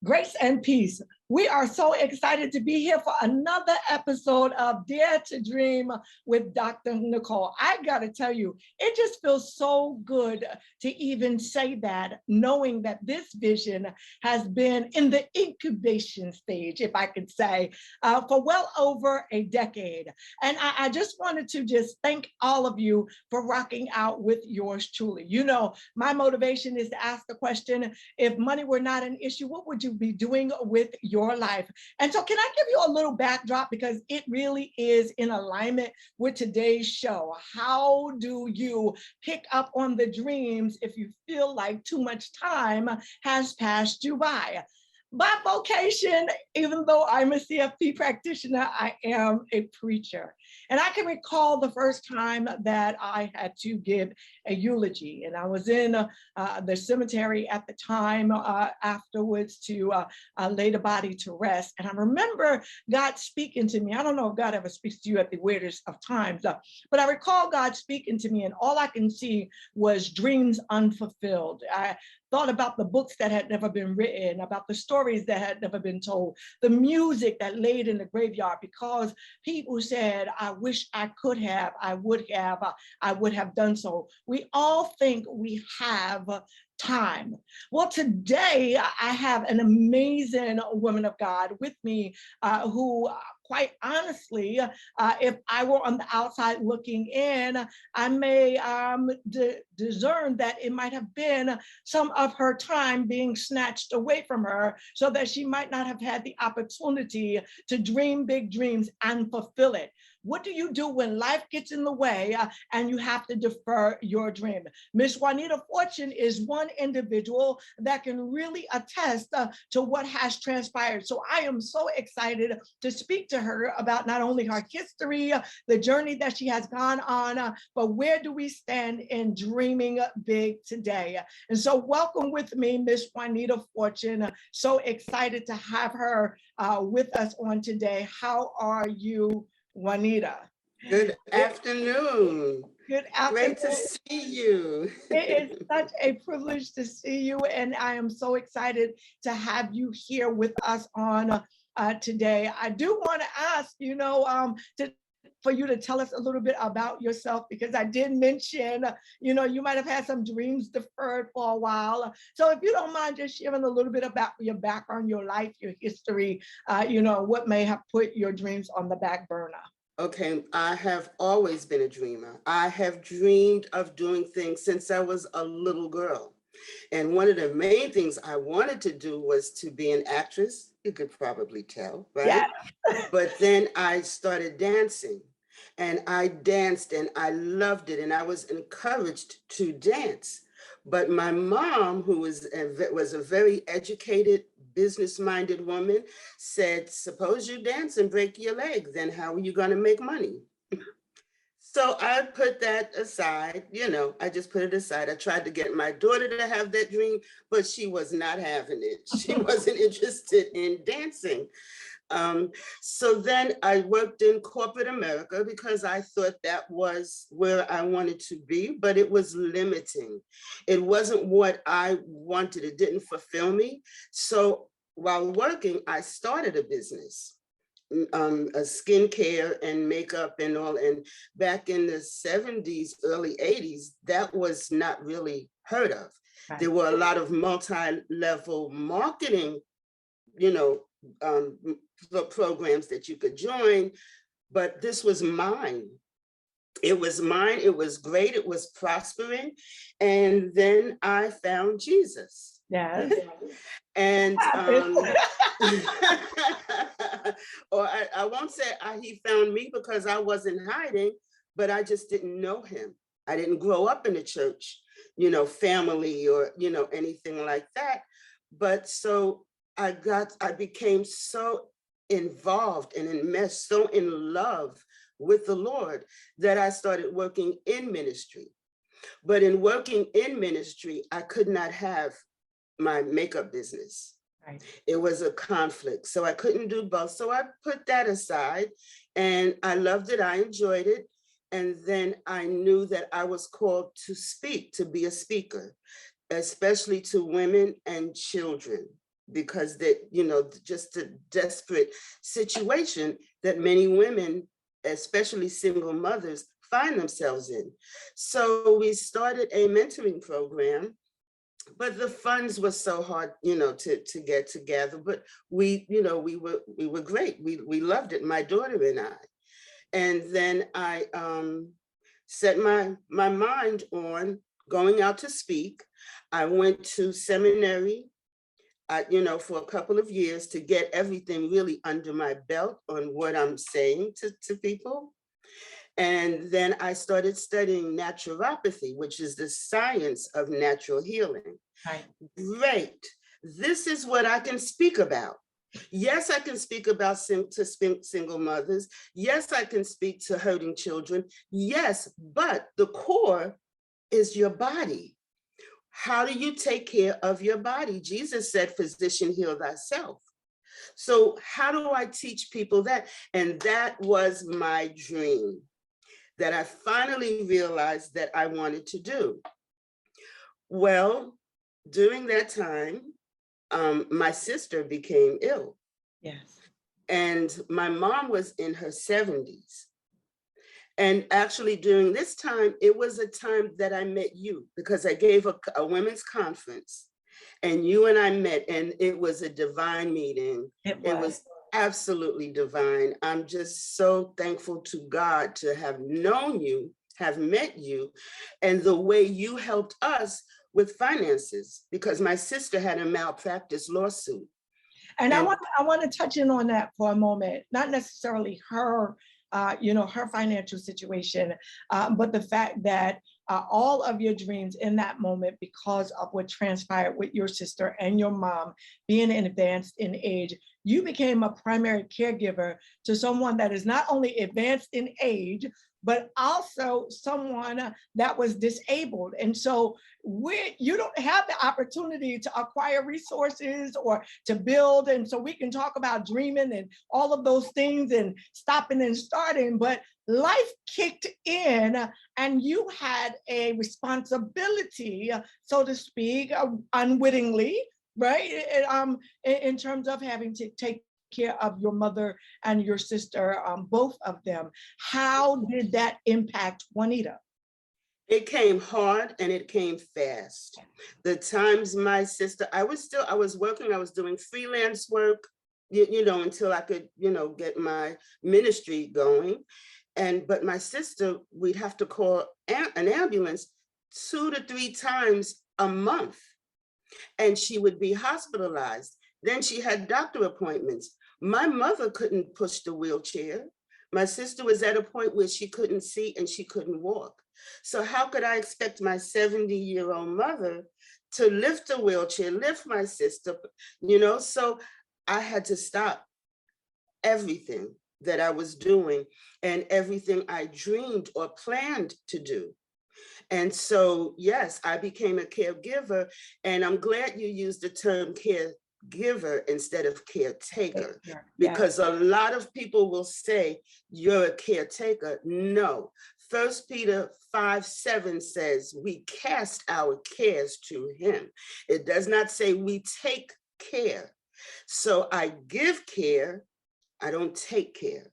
Grace and peace. We are so excited to be here for another episode of Dare to Dream with Dr. Nicole. I got to tell you, it just feels so good to even say that, knowing that this vision has been in the incubation stage, if I could say, for well over a decade. And I just wanted to just thank all of you for rocking out with yours truly. You know, my motivation is to ask the question, if money were not an issue, what would you be doing with your life? And so can I give you a little backdrop, because it really is in alignment with today's show. How do you pick up on the dreams if you feel like too much time has passed you by? By vocation, even though I'm a CFP practitioner, I am a preacher. And I can recall the first time that I had to give a eulogy. And I was in the cemetery at the time afterwards to lay the body to rest. And I remember God speaking to me. I don't know if God ever speaks to you at the weirdest of times, but I recall God speaking to me, and all I can see was dreams unfulfilled. I thought about the books that had never been written, about the stories that had never been told, the music that laid in the graveyard, because people said, I wish I could have, I would have done so. We all think we have time. Well, today I have an amazing woman of God with me who quite honestly, if I were on the outside looking in, I may discern that it might have been some of her time being snatched away from her so that she might not have had the opportunity to dream big dreams and fulfill it. What do you do when life gets in the way and you have to defer your dream? Miss Juanita Fortune is one individual that can really attest to what has transpired. So I am so excited to speak to her about not only her history, the journey that she has gone on, but where do we stand in dreaming big today? And so welcome with me, Miss Juanita Fortune. So excited to have her with us on today. How are you, Juanita? Good afternoon. Good afternoon. Great to see you. It is such a privilege to see you, and I am so excited to have you here with us on today. I do want to ask, for you to tell us a little bit about yourself, because I did mention, you might have had some dreams deferred for a while. So if you don't mind just sharing a little bit about your background, your life, your history, what may have put your dreams on the back burner. Okay, I have always been a dreamer. I have dreamed of doing things since I was a little girl. And one of the main things I wanted to do was to be an actress. You could probably tell, right? Yeah. But then I started dancing. And I danced and I loved it. And I was encouraged to dance. But my mom, who was a very educated, business-minded woman, said, suppose you dance and break your leg, then how are you going to make money? So I put that aside, I just put it aside. I tried to get my daughter to have that dream, but she was not having it. She wasn't interested in dancing. So then I worked in corporate America because I thought that was where I wanted to be, but it was limiting. It wasn't what I wanted. It didn't fulfill me. So while working, I started a business, a skincare and makeup and all. And back in the 70s, early 80s, that was not really heard of. Right. There were a lot of multi-level marketing, programs that you could join, but this was mine. It was mine. It was great. It was prospering. And then I found Jesus. Yes. And or I won't say he found me, because I wasn't hiding, but I just didn't know him. I didn't grow up in a church, family or, anything like that. But so I became so involved and enmeshed, so in love with the Lord, that I started working in ministry. But in working in ministry, I could not have my makeup business. Right. It was a conflict. So I couldn't do both. So I put that aside, and I loved it. I enjoyed it. And then I knew that I was called to speak, to be a speaker, especially to women and children. because that, just a desperate situation that many women, especially single mothers, find themselves in. So we started a mentoring program, but the funds were so hard, to get together. But we were great. We loved it, my daughter and I. And then I set my mind on going out to speak. I went to seminary, for a couple of years to get everything really under my belt on what I'm saying to people. And then I started studying naturopathy, which is the science of natural healing. Right. Great. This is what I can speak about. Yes, I can speak about single mothers. Yes, I can speak to hurting children. Yes, but the core is your body. How do you take care of your body? Jesus said, physician, heal thyself. So how do I teach people that? And that was my dream that I finally realized that I wanted to do. Well, during that time, my sister became ill. Yes. And my mom was in her 70s. And actually during this time, it was a time that I met you because I gave a women's conference and you and I met, and it was a divine meeting. It was absolutely divine. I'm just so thankful to God to have known you, have met you, and the way you helped us with finances, because my sister had a malpractice lawsuit. And I want to touch in on that for a moment, not necessarily her, her financial situation, but the fact that all of your dreams in that moment, because of what transpired with your sister and your mom being advanced in age, you became a primary caregiver to someone that is not only advanced in age, but also someone that was disabled. And so you don't have the opportunity to acquire resources or to build. And so we can talk about dreaming and all of those things and stopping and starting, but life kicked in and you had a responsibility, so to speak, unwittingly, right? In terms of having to take care of your mother and your sister, both of them. How did that impact Juanita? It came hard and it came fast. The times my sister, I was working, I was doing freelance work, until I could, get my ministry going. But my sister, we'd have to call an ambulance 2 to 3 times a month. And she would be hospitalized. Then she had doctor appointments. My mother couldn't push the wheelchair. My sister was at a point where she couldn't see and she couldn't walk. So how could I expect my 70-year-old mother to lift a wheelchair, lift my sister, So I had to stop everything that I was doing and everything I dreamed or planned to do. And so, yes, I became a caregiver, and I'm glad you used the term caregiver instead of caretaker, because a lot of people will say you're a caretaker. No, 1 Peter 5:7 says we cast our cares to him. It does not say we take care. So I give care, I don't take care.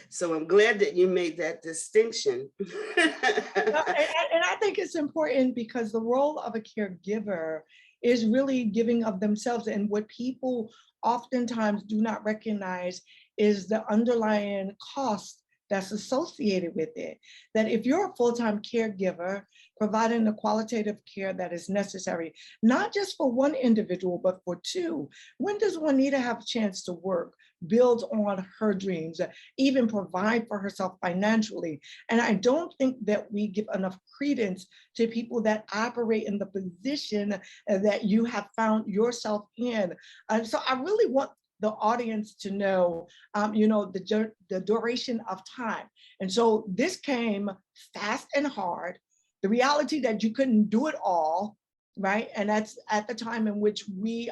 So I'm glad that you made that distinction. And I think it's important because the role of a caregiver is really giving of themselves. And what people oftentimes do not recognize is the underlying cost that's associated with it. That if you're a full-time caregiver, providing the qualitative care that is necessary, not just for one individual, but for two, when does Juanita have a chance to work, build on her dreams, even provide for herself financially? And I don't think that we give enough credence to people that operate in the position that you have found yourself in. And so I really want the audience to know, the duration of time. And so this came fast and hard. The reality that you couldn't do it all, right? And that's at the time in which we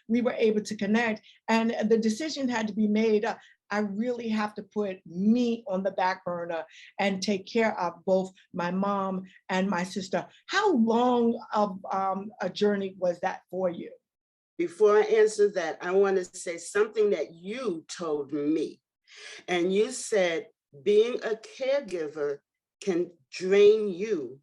were able to connect. And the decision had to be made. I really have to put me on the back burner and take care of both my mom and my sister. How long of a journey was that for you? before I answer that, I want to say something that you told me. And you said being a caregiver can drain you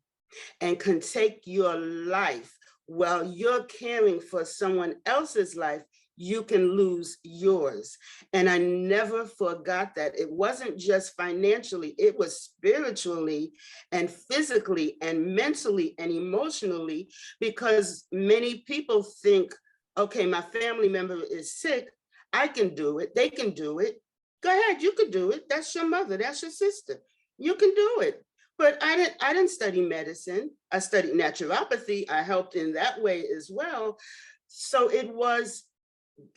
and can take your life. While you're caring for someone else's life, you can lose yours. And I never forgot that. It wasn't just financially, it was spiritually and physically and mentally and emotionally, because many people think, okay, my family member is sick, I can do it, they can do it. Go ahead, you could do it. That's your mother, that's your sister. You can do it. But I didn't study medicine. I studied naturopathy. I helped in that way as well. So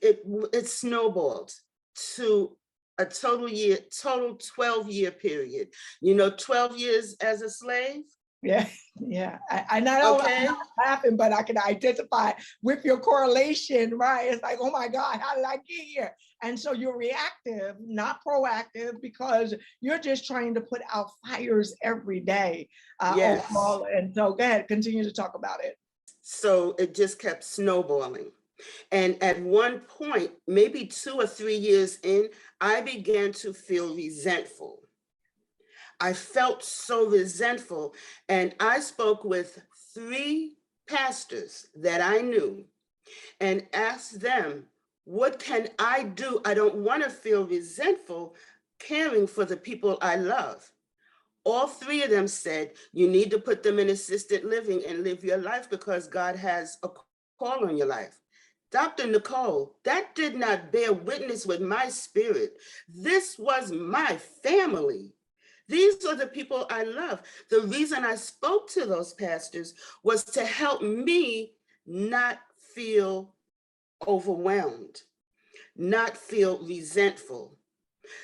it snowballed to a total 12-year period. 12 years as a slave. Yeah, yeah. I not only Okay. I'm not laughing, but I can identify with your correlation, right? It's like, oh my God, how did I get here? And so you're reactive, not proactive, because you're just trying to put out fires every day. Yes. Overall. And so go ahead, continue to talk about it. So it just kept snowballing. And at one point, maybe 2 or 3 years in, I began to feel resentful. I felt so resentful. And I spoke with 3 pastors that I knew and asked them, what can I do? I don't want to feel resentful caring for the people I love. All 3 of them said, you need to put them in assisted living and live your life because God has a call on your life. Dr. Nicole, that did not bear witness with my spirit. This was my family. These are the people I love. The reason I spoke to those pastors was to help me not feel overwhelmed, not feel resentful.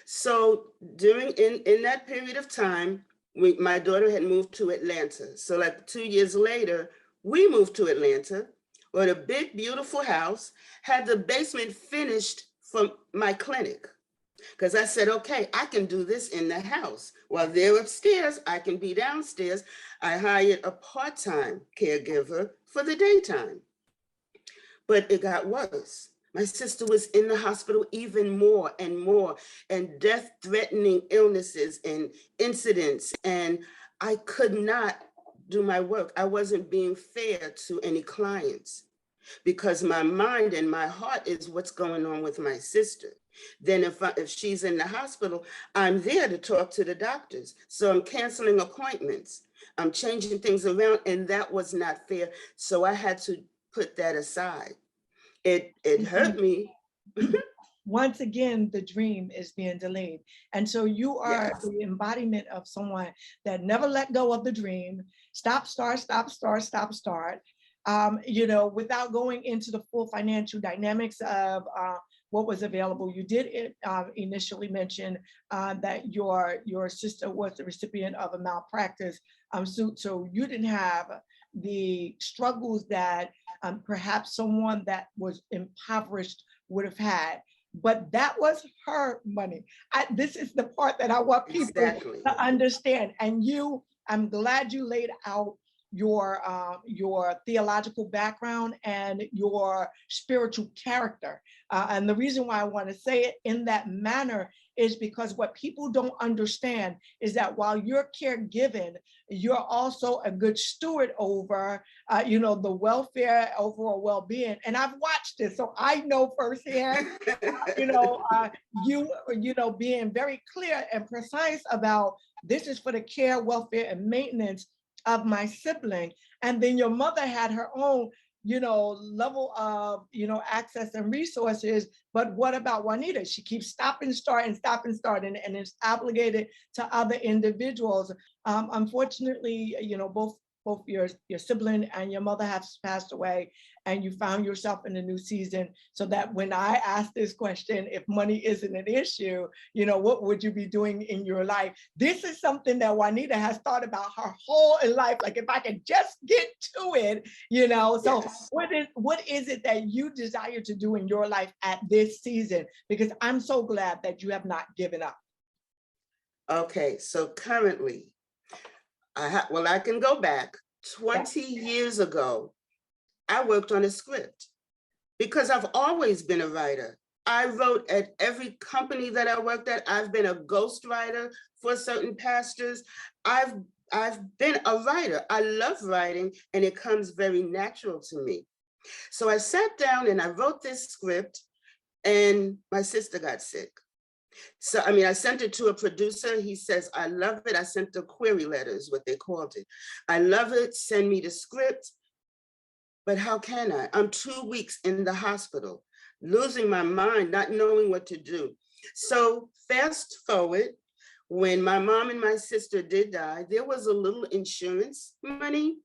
So in that period of time, my daughter had moved to Atlanta. So like 2 years later, we moved to Atlanta, with a big, beautiful house, had the basement finished for my clinic. Because I said, okay, I can do this in the house. While they're upstairs, I can be downstairs. I hired a part-time caregiver for the daytime. But it got worse. My sister was in the hospital even more and more, and death-threatening illnesses and incidents, and I could not do my work. I wasn't being fair to any clients because my mind and my heart is what's going on with my sister. Then if she's in the hospital, I'm there to talk to the doctors. So I'm canceling appointments. I'm changing things around, and that was not fair. So I had to put that aside. It hurt me. Once again, the dream is being delayed. And so you are Yes. the embodiment of someone that never let go of the dream. Stop, start, stop, start, stop, start. Without going into the full financial dynamics of what was available. You did initially mention that your sister was the recipient of a malpractice suit. So you didn't have the struggles that perhaps someone that was impoverished would have had. But that was her money. This is the part that I want people Exactly. to understand. And I'm glad you laid out your theological background and your spiritual character. And the reason why I want to say it in that manner is because what people don't understand is that while you're caregiving, you're also a good steward over, the welfare, overall well-being. And I've watched this, so I know firsthand, being very clear and precise about this is for the care, welfare, and maintenance of my sibling. And then your mother had her own level of access and resources. But what about Juanita? She keeps stop and start and is obligated to other individuals. Unfortunately, both your sibling and your mother have passed away, and you found yourself in a new season. So that when I ask this question, if money isn't an issue, what would you be doing in your life? This is something that Juanita has thought about her whole life. Like, if I could just get to it, So Yes. what is it that you desire to do in your life at this season? Because I'm so glad that you have not given up. Okay, so currently, I can go back 20 years ago. I worked on a script. because I've always been a writer. I wrote at every company that I worked at. I've been a ghostwriter for certain pastors. I've been a writer. I love writing, and it comes very natural to me. So I sat down and I wrote this script, and my sister got sick. So, I mean, I sent it to a producer. He says, I love it. I sent the query letters, what they called it. I love it. Send me the script. But how can I? I'm 2 weeks in the hospital, losing my mind, not knowing what to do. So fast forward, when my mom and my sister did die, there was a little insurance money,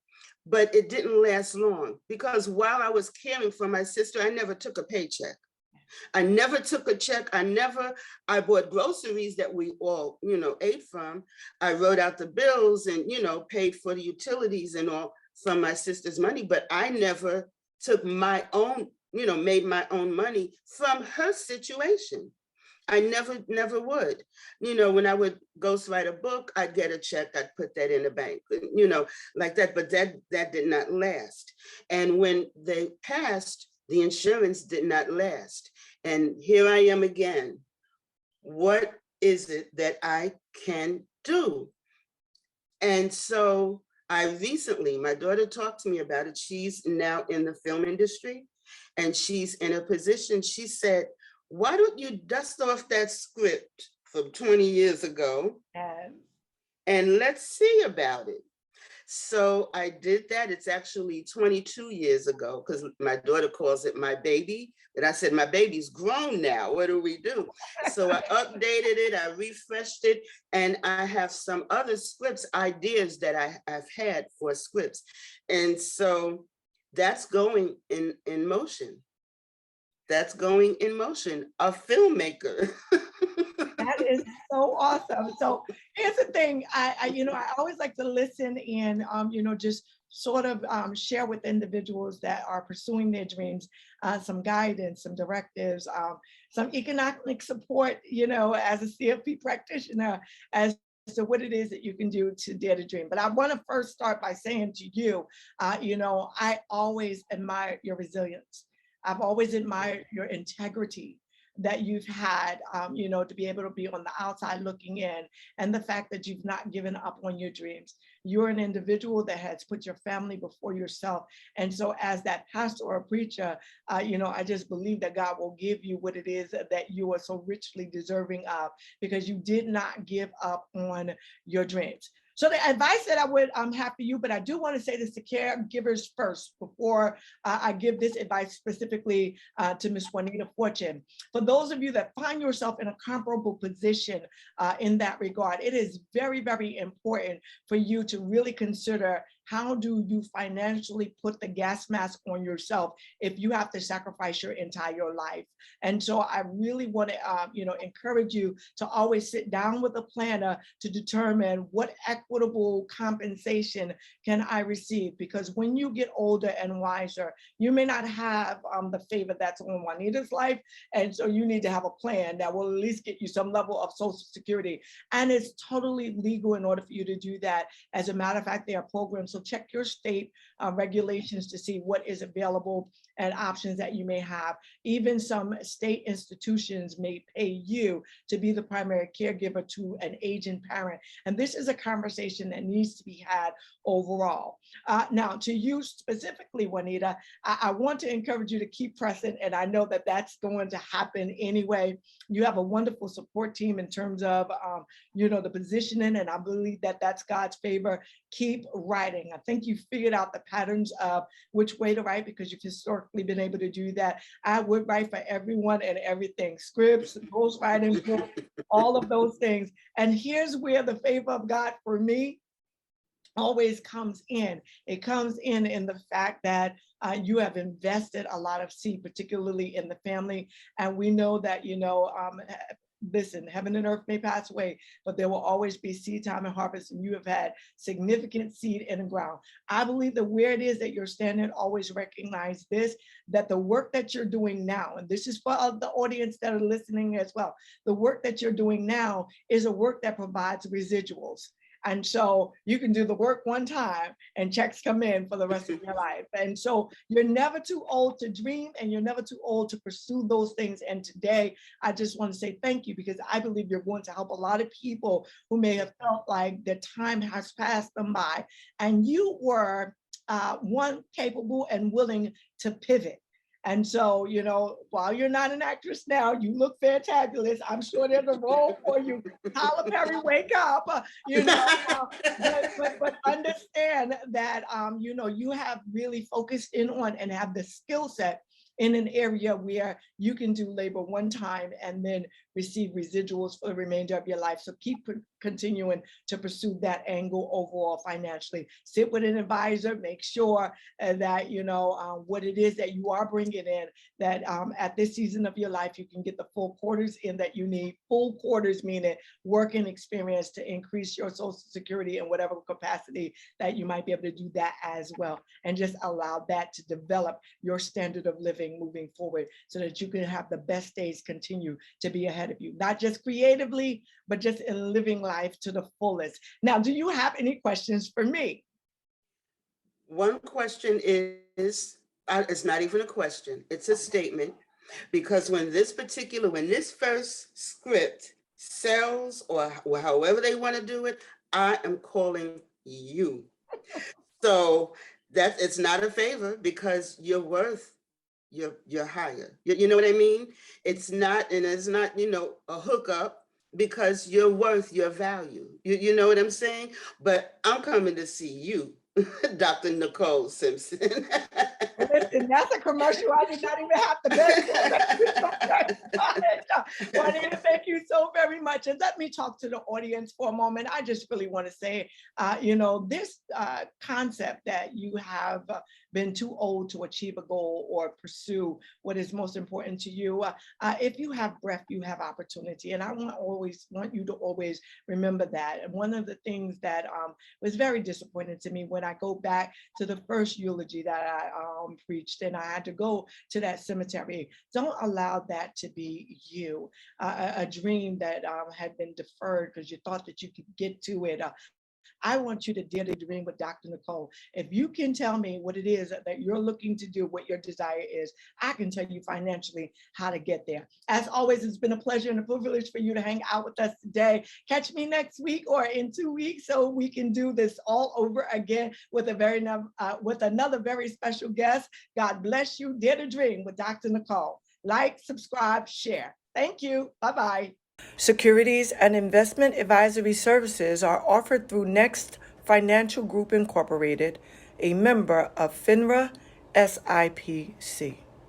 but it didn't last long, because while I was caring for my sister, I never took a paycheck. I never took a check. I bought groceries that we all, ate from. I wrote out the bills and, paid for the utilities and all from my sister's money, but I never took my own, made my own money from her situation. I never would. When I would ghostwrite a book, I'd get a check, I'd put that in the bank, like that, but that did not last. And when they passed, the insurance did not last. And here I am again. What is it that I can do? And so my daughter talked to me about it. She's now in the film industry, and she's in a position. She said, why don't you dust off that script from 20 years ago and let's see about it? So I did that. It's actually 22 years ago, because my daughter calls it my baby. But I said, my baby's grown now. What do we do? So I updated it, I refreshed it, and I have some other scripts, ideas that I've had for scripts. And so that's going in motion. That's going in motion, a filmmaker. That is so awesome. So here's the thing, I always like to listen and, just sort of share with individuals that are pursuing their dreams, some guidance, some directives, some economic support, as a CFP practitioner, as to what it is that you can do to dare to dream. But I want to first start by saying to you, I always admire your resilience. I've always admired your integrity that you've had, to be able to be on the outside looking in, and the fact that you've not given up on your dreams. You're an individual that has put your family before yourself. And so as that pastor or preacher, I just believe that God will give you what it is that you are so richly deserving of, because you did not give up on your dreams. So the advice that I would have for you, but I do want to say this to caregivers first before I give this advice specifically to Ms. Juanita Fortune. For those of you that find yourself in a comparable position in that regard, it is very, very important for you to really consider, how do you financially put the gas mask on yourself if you have to sacrifice your entire life? And so I really want to, encourage you to always sit down with a planner to determine what equitable compensation can I receive? Because when you get older and wiser, you may not have the favor that's on Juanita's life. And so you need to have a plan that will at least get you some level of Social Security. And it's totally legal in order for you to do that. As a matter of fact, there are programs. So check your state regulations to see what is available and options that you may have. Even some state institutions may pay you to be the primary caregiver to an aging parent. And this is a conversation that needs to be had overall. Now, to you specifically, Juanita, I want to encourage you to keep pressing, and I know that that's going to happen anyway. You have a wonderful support team in terms of, the positioning, and I believe that that's God's favor. Keep writing. I think you figured out the patterns of which way to write, because you've historically been able to do that. I would write for everyone and everything, scripts, ghostwriting, all of those things. And here's where the favor of God for me always comes in. It comes in the fact that you have invested a lot of seed, particularly in the family. And we know that, listen, heaven and earth may pass away, but there will always be seed time and harvest, and you have had significant seed in the ground. I believe that where it is that you're standing, always recognize this, that the work that you're doing now, and this is for the audience that are listening as well, the work that you're doing now is a work that provides residuals. And so you can do the work one time and checks come in for the rest of your life. And so you're never too old to dream, and you're never too old to pursue those things. And today, I just want to say thank you, because I believe you're going to help a lot of people who may have felt like the time has passed them by. And you were one capable and willing to pivot. And so, while you're not an actress now, you look fantabulous. I'm sure there's a role for you. Tyler Perry, wake up, but understand that, you have really focused in on and have the skill set in an area where you can do labor one time and then receive residuals for the remainder of your life. So keep continuing to pursue that angle overall financially. Sit with an advisor, make sure that what it is that you are bringing in, that at this season of your life, you can get the full quarters in that you need. Full quarters meaning working experience to increase your Social Security in whatever capacity that you might be able to do that as well. And just allow that to develop your standard of living moving forward, so that you can have the best days continue to be ahead of you, not just creatively, but just in living life to the fullest. Now, do you have any questions for me? One question is, it's not even a question, it's a statement. Because when this first script sells, or however they want to do it, I am calling you. So it's not a favor, because you're worth, you're higher. You know what I mean? It's not a hookup, because you're worth your value. You know what I'm saying? But I'm coming to see you, Dr. Nicole Simpson. Listen, that's a commercial I did not even have to beg for. Juanita, thank you so very much. And let me talk to the audience for a moment. I just really want to say, this concept that you have been too old to achieve a goal or pursue what is most important to you. If you have breath, you have opportunity. And I want you to always remember that. And one of the things that was very disappointing to me when I go back to the first eulogy that I preached, and I had to go to that cemetery. Don't allow that to be you. A dream that had been deferred because you thought that you could get to it. I want you to dare to dream with Dr. Nicole. If you can tell me what it is that you're looking to do, what your desire is, I can tell you financially how to get there. As always, it's been a pleasure and a privilege for you to hang out with us today. Catch me next week or in 2 weeks so we can do this all over again with another very special guest. God bless you. Dare to dream with Dr. Nicole. Like, subscribe, share. Thank you. Bye-bye. Securities and investment advisory services are offered through Next Financial Group Incorporated, a member of FINRA SIPC.